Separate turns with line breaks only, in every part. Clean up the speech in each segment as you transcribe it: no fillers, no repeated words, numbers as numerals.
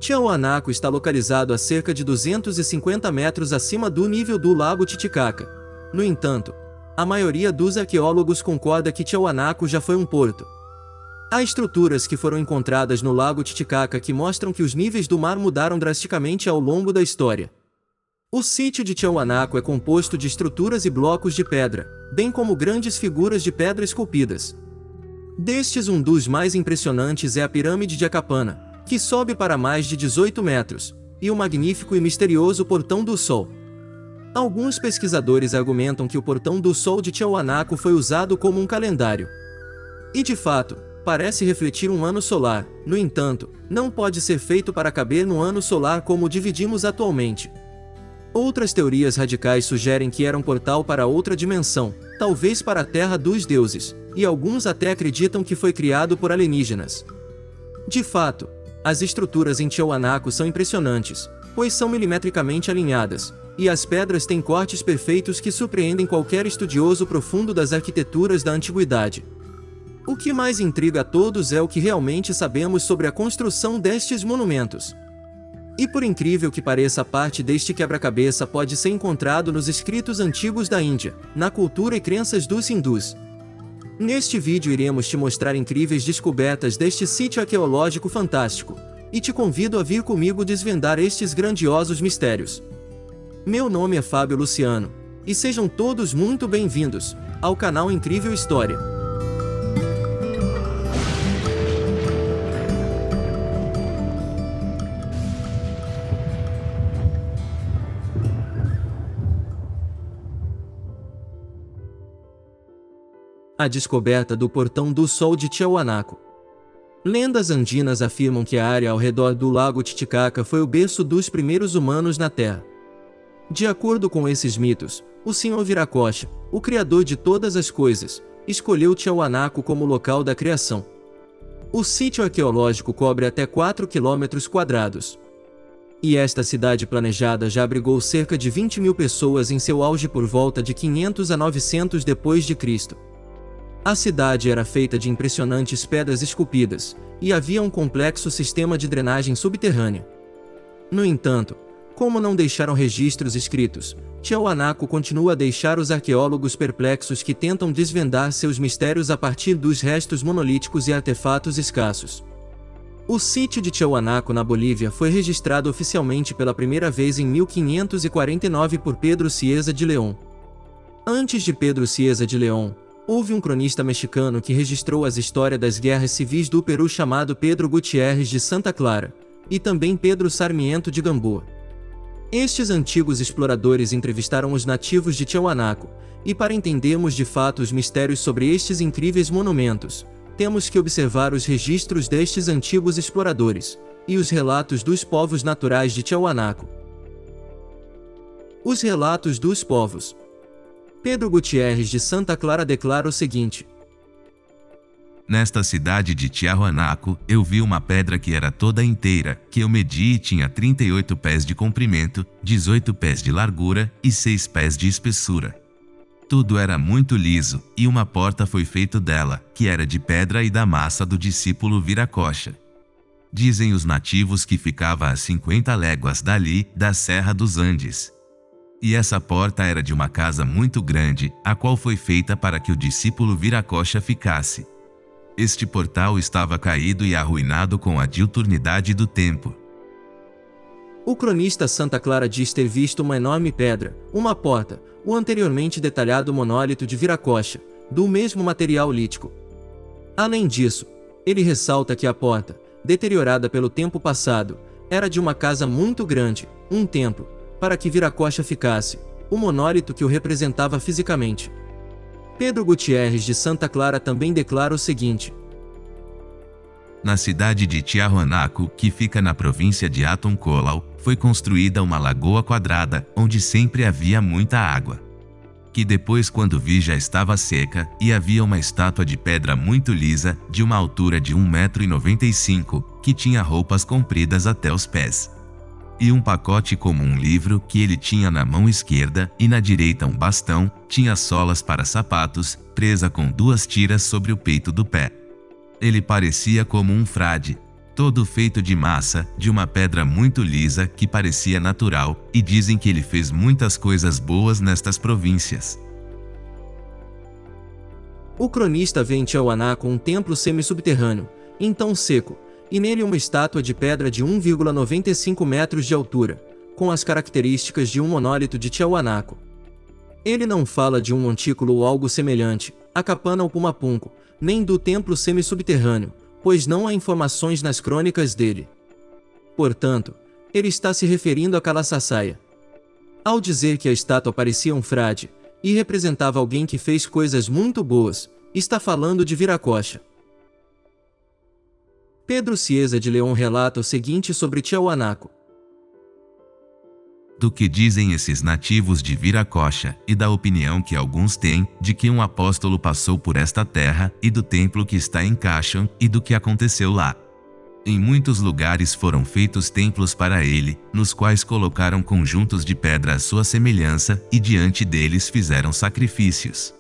Tiahuanaco está localizado a cerca de 250 metros acima do nível do lago Titicaca. No entanto, a maioria dos arqueólogos concorda que Tiahuanaco já foi um porto. Há estruturas que foram encontradas no lago Titicaca que mostram que os níveis do mar mudaram drasticamente ao longo da história. O sítio de Tiahuanaco é composto de estruturas e blocos de pedra, bem como grandes figuras de pedra esculpidas. Destes, um dos mais impressionantes é a Pirâmide de Acapana, que sobe para mais de 18 metros, e o magnífico e misterioso Portão do Sol. Alguns pesquisadores argumentam que o Portão do Sol de Tiahuanaco foi usado como um calendário. E de fato, parece refletir um ano solar, no entanto, não pode ser feito para caber no ano solar como o dividimos atualmente. Outras teorias radicais sugerem que era um portal para outra dimensão, talvez para a Terra dos Deuses, e alguns até acreditam que foi criado por alienígenas. De fato, as estruturas em Tiahuanaco são impressionantes, pois são milimetricamente alinhadas, e as pedras têm cortes perfeitos que surpreendem qualquer estudioso profundo das arquiteturas da antiguidade. O que mais intriga a todos é o que realmente sabemos sobre a construção destes monumentos. E por incrível que pareça, parte deste quebra-cabeça pode ser encontrado nos escritos antigos da Índia, na cultura e crenças dos hindus. Neste vídeo iremos te mostrar incríveis descobertas deste sítio arqueológico fantástico, e te convido a vir comigo desvendar estes grandiosos mistérios. Meu nome é Fábio Luciano, e sejam todos muito bem-vindos ao canal Incrível História. A descoberta do Portão do Sol de Tiahuanaco. Lendas andinas afirmam que a área ao redor do lago Titicaca foi o berço dos primeiros humanos na Terra. De acordo com esses mitos, o Senhor Viracocha, o Criador de todas as coisas, escolheu Tiahuanaco como local da criação. O sítio arqueológico cobre até 4 km². E esta cidade planejada já abrigou cerca de 20 mil pessoas em seu auge por volta de 500 a 900 d.C. A cidade era feita de impressionantes pedras esculpidas, e havia um complexo sistema de drenagem subterrânea. No entanto, como não deixaram registros escritos, Tiahuanaco continua a deixar os arqueólogos perplexos que tentam desvendar seus mistérios a partir dos restos monolíticos e artefatos escassos. O sítio de Tiahuanaco na Bolívia foi registrado oficialmente pela primeira vez em 1549 por Pedro Cieza de León. Antes de Pedro Cieza de León, houve um cronista mexicano que registrou as histórias das guerras civis do Peru chamado Pedro Gutierrez de Santa Clara, e também Pedro Sarmiento de Gamboa. Estes antigos exploradores entrevistaram os nativos de Tiahuanaco, e para entendermos de fato os mistérios sobre estes incríveis monumentos, temos que observar os registros destes antigos exploradores, e os relatos dos povos naturais de Tiahuanaco. Os relatos dos povos. Pedro Gutierrez de Santa Clara declara o seguinte:
Nesta cidade de Tiahuanaco, eu vi uma pedra que era toda inteira, que eu medi e tinha 38 pés de comprimento, 18 pés de largura e 6 pés de espessura. Tudo era muito liso, e uma porta foi feita dela, que era de pedra e da massa do discípulo Viracocha. Dizem os nativos que ficava a 50 léguas dali, da Serra dos Andes. E essa porta era de uma casa muito grande, a qual foi feita para que o discípulo Viracocha ficasse. Este portal estava caído e arruinado com a diuturnidade do tempo.
O cronista Santa Clara diz ter visto uma enorme pedra, uma porta, o anteriormente detalhado monólito de Viracocha, do mesmo material lítico. Além disso, ele ressalta que a porta, deteriorada pelo tempo passado, era de uma casa muito grande, um templo, para que Viracocha ficasse, o monólito que o representava fisicamente. Pedro Gutierrez de Santa Clara também declara o seguinte:
Na cidade de Tiahuanaco, que fica na província de Atoncolau, foi construída uma lagoa quadrada, onde sempre havia muita água. Que depois, quando vi, já estava seca, e havia uma estátua de pedra muito lisa, de uma altura de 1,95 m, que tinha roupas compridas até os pés. E um pacote como um livro que ele tinha na mão esquerda, e na direita um bastão, tinha solas para sapatos, presa com 2 tiras sobre o peito do pé. Ele parecia como um frade. todo feito de massa, de uma pedra muito lisa que parecia natural, e dizem que ele fez muitas coisas boas nestas províncias.
O cronista vê em Tiahuanaco um templo semi-subterrâneo, então seco, e nele uma estátua de pedra de 1,95 metros de altura, com as características de um monólito de Tiahuanaco. Ele não fala de um montículo ou algo semelhante, a Capana ou Pumapunco, nem do templo semi-subterrâneo, pois não há informações nas crônicas dele. Portanto, ele está se referindo a Calaçaçaia. Ao dizer que a estátua parecia um frade, e representava alguém que fez coisas muito boas, está falando de Viracocha. Pedro Cieza de León relata o seguinte sobre Tiahuanaco.
Do que dizem esses nativos de Viracocha, e da opinião que alguns têm, de que um apóstolo passou por esta terra, e do templo que está em Caxan, e do que aconteceu lá. Em muitos lugares foram feitos templos para ele, nos quais colocaram conjuntos de pedra à sua semelhança, e diante deles fizeram sacrifícios.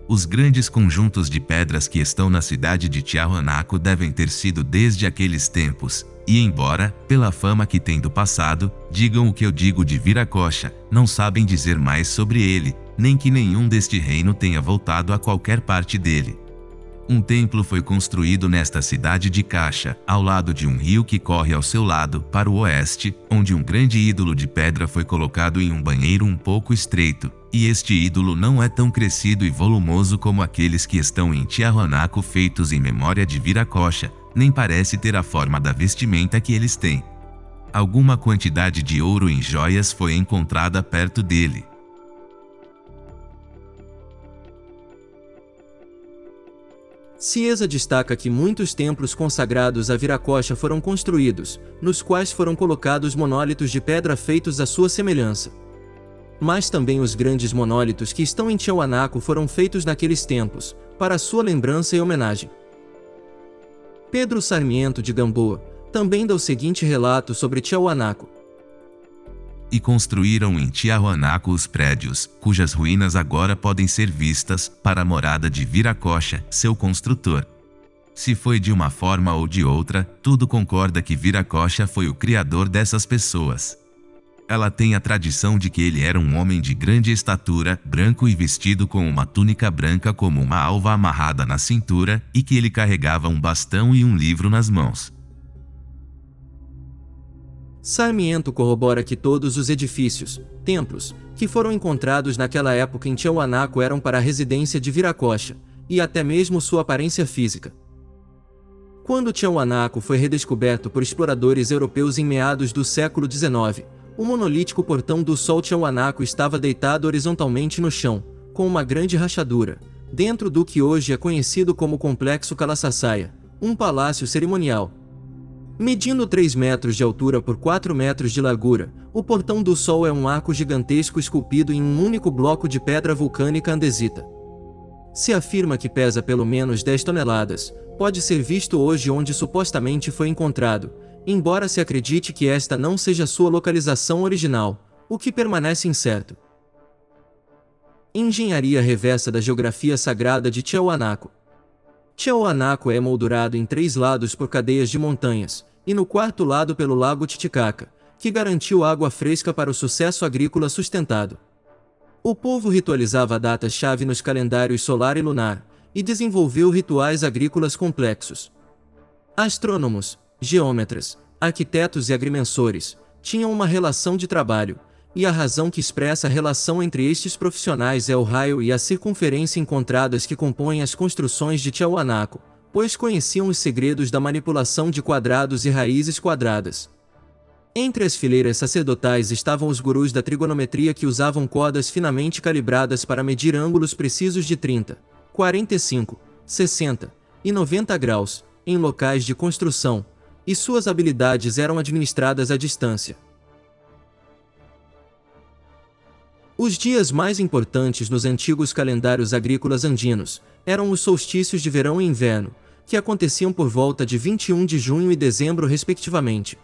Os grandes conjuntos de pedras que estão na cidade de Tiahuanaco devem ter sido desde aqueles tempos, e embora, pela fama que tem do passado, digam o que eu digo de Viracocha, não sabem dizer mais sobre ele, nem que nenhum deste reino tenha voltado a qualquer parte dele. Um templo foi construído nesta cidade de Caxa, ao lado de um rio que corre ao seu lado, para o oeste, onde um grande ídolo de pedra foi colocado em um banheiro um pouco estreito, e este ídolo não é tão crescido e volumoso como aqueles que estão em Tiahuanaco feitos em memória de Viracocha, nem parece ter a forma da vestimenta que eles têm. Alguma quantidade de ouro em joias foi encontrada perto dele.
Cieza destaca que muitos templos consagrados a Viracocha foram construídos, nos quais foram colocados monólitos de pedra feitos à sua semelhança. Mas também os grandes monólitos que estão em Tiahuanaco foram feitos naqueles tempos, para sua lembrança e homenagem. Pedro Sarmiento de Gamboa também dá o seguinte relato sobre Tiahuanaco.
E construíram em Tiahuanaco os prédios, cujas ruínas agora podem ser vistas, para a morada de Viracocha, seu construtor. Se foi de uma forma ou de outra, tudo concorda que Viracocha foi o criador dessas pessoas. Ela tem a tradição de que ele era um homem de grande estatura, branco e vestido com uma túnica branca como uma alva amarrada na cintura, e que ele carregava um bastão e um livro nas mãos.
Sarmiento corrobora que todos os edifícios, templos, que foram encontrados naquela época em Tiahuanaco eram para a residência de Viracocha, e até mesmo sua aparência física. Quando Tiahuanaco foi redescoberto por exploradores europeus em meados do século XIX, o monolítico Portão do Sol Tiahuanaco estava deitado horizontalmente no chão, com uma grande rachadura, dentro do que hoje é conhecido como Complexo Calaçaçaia, um palácio cerimonial. Medindo 3 metros de altura por 4 metros de largura, o Portão do Sol é um arco gigantesco esculpido em um único bloco de pedra vulcânica andesita. Se afirma que pesa pelo menos 10 toneladas, pode ser visto hoje onde supostamente foi encontrado, embora se acredite que esta não seja sua localização original, o que permanece incerto. Engenharia reversa da geografia sagrada de Tiahuanaco. Tiahuanaco é emoldurado em 3 lados por cadeias de montanhas, e no 4º lado pelo lago Titicaca, que garantiu água fresca para o sucesso agrícola sustentado. O povo ritualizava datas-chave nos calendários solar e lunar, e desenvolveu rituais agrícolas complexos. Astrônomos, geômetras, arquitetos e agrimensores tinham uma relação de trabalho, e a razão que expressa a relação entre estes profissionais é o raio e a circunferência encontradas que compõem as construções de Tiahuanaco, pois conheciam os segredos da manipulação de quadrados e raízes quadradas. Entre as fileiras sacerdotais estavam os gurus da trigonometria que usavam cordas finamente calibradas para medir ângulos precisos de 30, 45, 60 e 90 graus, em locais de construção, e suas habilidades eram administradas à distância. Os dias mais importantes nos antigos calendários agrícolas andinos eram os solstícios de verão e inverno, que aconteciam por volta de 21 de junho e dezembro respectivamente.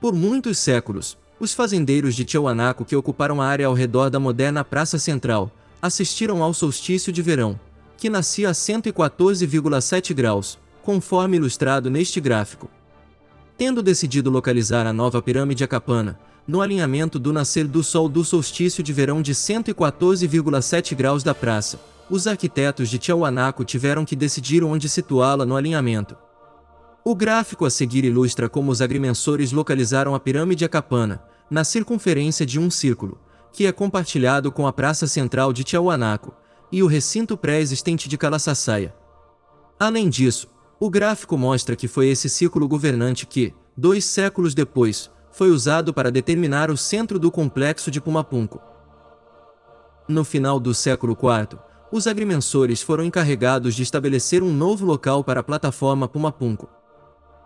Por muitos séculos, os fazendeiros de Tiahuanaco que ocuparam a área ao redor da moderna Praça Central assistiram ao solstício de verão, que nascia a 114,7 graus, conforme ilustrado neste gráfico. Tendo decidido localizar a nova pirâmide Akapana, no alinhamento do nascer do sol do solstício de verão de 114,7 graus da praça, os arquitetos de Tiahuanaco tiveram que decidir onde situá-la no alinhamento. O gráfico a seguir ilustra como os agrimensores localizaram a pirâmide Akapana, na circunferência de um círculo, que é compartilhado com a praça central de Tiahuanaco, e o recinto pré-existente de Calaçaçaia. Além disso, o gráfico mostra que foi esse círculo governante que, 2 séculos depois, foi usado para determinar o centro do complexo de Pumapunco. No final do século IV, os agrimensores foram encarregados de estabelecer um novo local para a plataforma Pumapunco.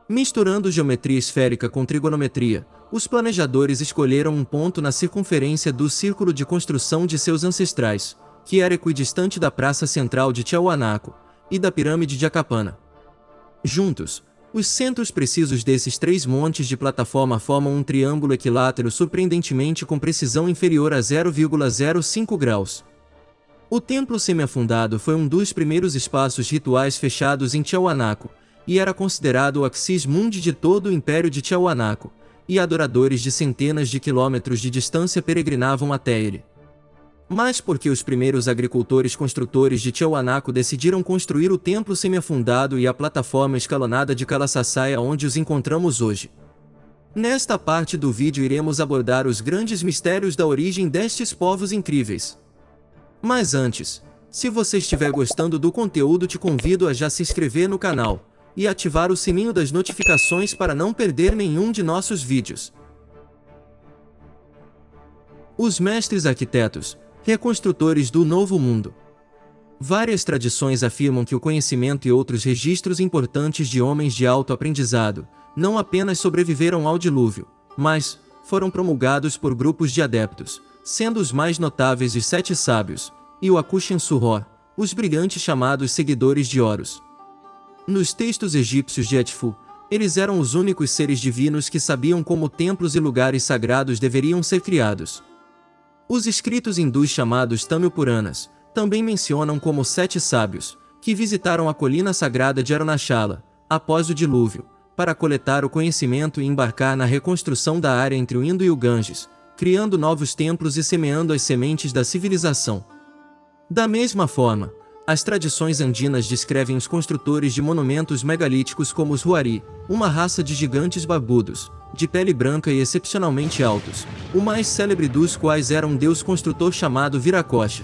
Misturando geometria esférica com trigonometria, os planejadores escolheram um ponto na circunferência do círculo de construção de seus ancestrais, que era equidistante da praça central de Tiahuanaco e da pirâmide de Akapana. Juntos, os centros precisos desses 3 montes de plataforma formam um triângulo equilátero surpreendentemente com precisão inferior a 0,05 graus. O templo semiafundado foi um dos primeiros espaços rituais fechados em Tiahuanaco, e era considerado o axis mundi de todo o Império de Tiahuanaco, e adoradores de centenas de quilômetros de distância peregrinavam até ele. Mas porque os primeiros agricultores construtores de Tiahuanaco decidiram construir o templo semiafundado e a plataforma escalonada de Calaçaçaia onde os encontramos hoje. Nesta parte do vídeo iremos abordar os grandes mistérios da origem destes povos incríveis. Mas antes, se você estiver gostando do conteúdo, te convido a já se inscrever no canal e ativar o sininho das notificações para não perder nenhum de nossos vídeos. Os mestres arquitetos, reconstrutores do Novo Mundo. Várias tradições afirmam que o conhecimento e outros registros importantes de homens de alto aprendizado não apenas sobreviveram ao dilúvio, mas foram promulgados por grupos de adeptos, sendo os mais notáveis os 7 sábios, e o Akushen-Suror, os brilhantes chamados seguidores de Horus. Nos textos egípcios de Edfu, eles eram os únicos seres divinos que sabiam como templos e lugares sagrados deveriam ser criados. Os escritos hindus chamados Tamil Puranas também mencionam como 7 sábios, que visitaram a colina sagrada de Arunachala, após o dilúvio, para coletar o conhecimento e embarcar na reconstrução da área entre o Indo e o Ganges, criando novos templos e semeando as sementes da civilização. Da mesma forma, as tradições andinas descrevem os construtores de monumentos megalíticos como os Huari, uma raça de gigantes barbudos, de pele branca e excepcionalmente altos, o mais célebre dos quais era um deus construtor chamado Viracocha.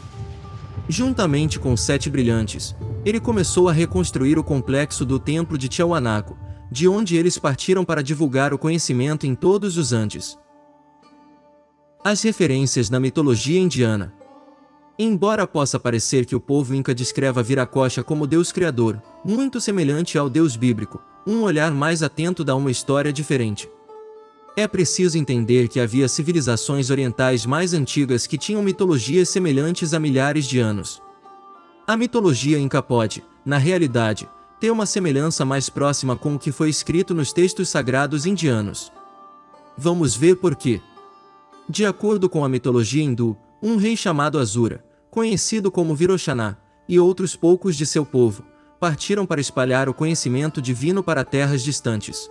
Juntamente com os 7 brilhantes, ele começou a reconstruir o complexo do templo de Tiahuanaco, de onde eles partiram para divulgar o conhecimento em todos os Andes. As referências na mitologia indiana. Embora possa parecer que o povo inca descreva Viracocha como Deus criador, muito semelhante ao Deus bíblico, um olhar mais atento dá uma história diferente. É preciso entender que havia civilizações orientais mais antigas que tinham mitologias semelhantes há milhares de anos. A mitologia inca pode, na realidade, ter uma semelhança mais próxima com o que foi escrito nos textos sagrados indianos. Vamos ver por quê. De acordo com a mitologia hindu, um rei chamado Asura, conhecido como Virochana, e outros poucos de seu povo, partiram para espalhar o conhecimento divino para terras distantes.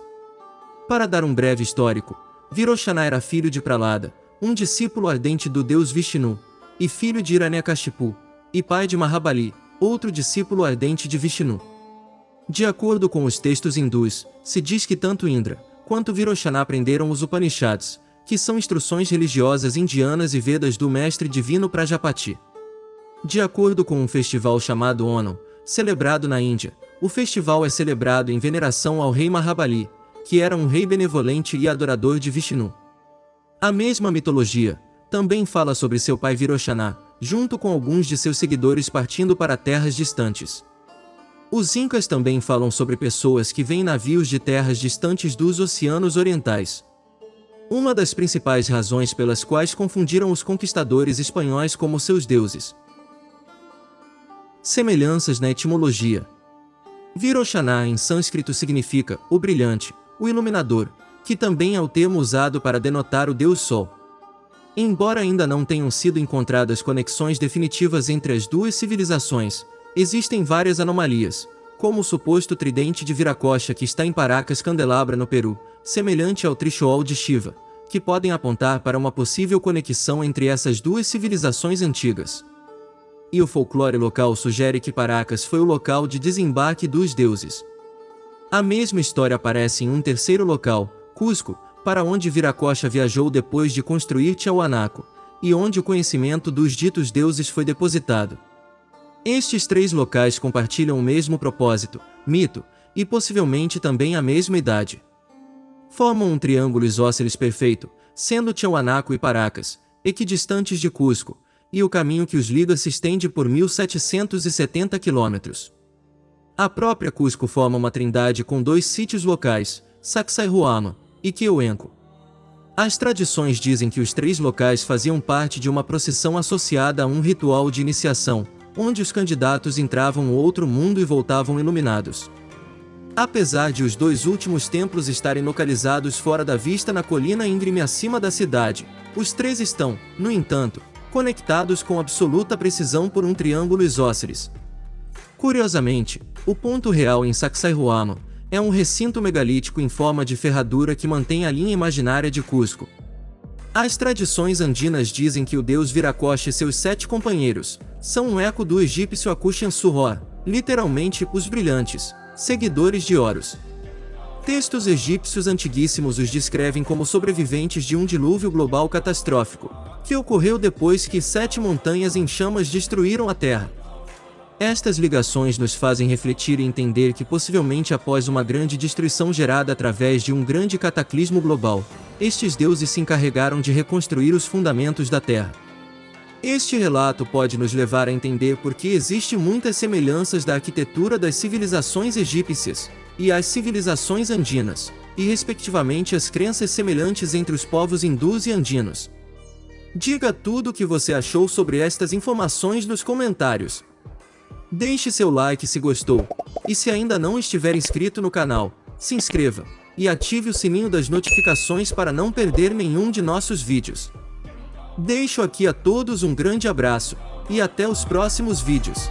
Para dar um breve histórico, Virochana era filho de Pralada, um discípulo ardente do deus Vishnu, e filho de Hiranyakashipu, e pai de Mahabali, outro discípulo ardente de Vishnu. De acordo com os textos hindus, se diz que tanto Indra quanto Virochana aprenderam os Upanishads, que são instruções religiosas indianas e Vedas do mestre divino Prajapati. De acordo com um festival chamado Onam, celebrado na Índia, o festival é celebrado em veneração ao rei Mahabali, que era um rei benevolente e adorador de Vishnu. A mesma mitologia também fala sobre seu pai Virochana, junto com alguns de seus seguidores partindo para terras distantes. Os incas também falam sobre pessoas que vêm em navios de terras distantes dos oceanos orientais. Uma das principais razões pelas quais confundiram os conquistadores espanhóis como seus deuses. Semelhanças na etimologia. Virochana em sânscrito significa o brilhante, o iluminador, que também é o termo usado para denotar o deus Sol. Embora ainda não tenham sido encontradas conexões definitivas entre as duas civilizações, existem várias anomalias, como o suposto tridente de Viracocha que está em Paracas Candelabra no Peru, semelhante ao Trishul de Shiva, que podem apontar para uma possível conexão entre essas duas civilizações antigas. E o folclore local sugere que Paracas foi o local de desembarque dos deuses. A mesma história aparece em um terceiro local, Cusco, para onde Viracocha viajou depois de construir Tiahuanaco, e onde o conhecimento dos ditos deuses foi depositado. Estes três locais compartilham o mesmo propósito, mito, e possivelmente também a mesma idade. Formam um triângulo isósceles perfeito, sendo Tiahuanaco e Paracas, equidistantes de Cusco, e o caminho que os liga se estende por 1.770 quilômetros. A própria Cusco forma uma trindade com dois sítios locais, Sacsayhuama e Queuenco. As tradições dizem que os três locais faziam parte de uma procissão associada a um ritual de iniciação, onde os candidatos entravam no outro mundo e voltavam iluminados. Apesar de os dois últimos templos estarem localizados fora da vista na colina íngreme acima da cidade, os três estão, no entanto, conectados com absoluta precisão por um triângulo isósceles. Curiosamente, o ponto real em Sacsayhuama é um recinto megalítico em forma de ferradura que mantém a linha imaginária de Cusco. As tradições andinas dizem que o deus Viracocha e seus 7 companheiros são um eco do egípcio Akushan-Suror, literalmente os brilhantes, seguidores de Horus. Textos egípcios antiguíssimos os descrevem como sobreviventes de um dilúvio global catastrófico, que ocorreu depois que 7 montanhas em chamas destruíram a Terra. Estas ligações nos fazem refletir e entender que possivelmente após uma grande destruição gerada através de um grande cataclismo global, estes deuses se encarregaram de reconstruir os fundamentos da Terra. Este relato pode nos levar a entender por que existem muitas semelhanças da arquitetura das civilizações egípcias e as civilizações andinas, e respectivamente as crenças semelhantes entre os povos hindus e andinos. Diga tudo o que você achou sobre estas informações nos comentários. Deixe seu like se gostou, e se ainda não estiver inscrito no canal, se inscreva, e ative o sininho das notificações para não perder nenhum de nossos vídeos. Deixo aqui a todos um grande abraço, e até os próximos vídeos.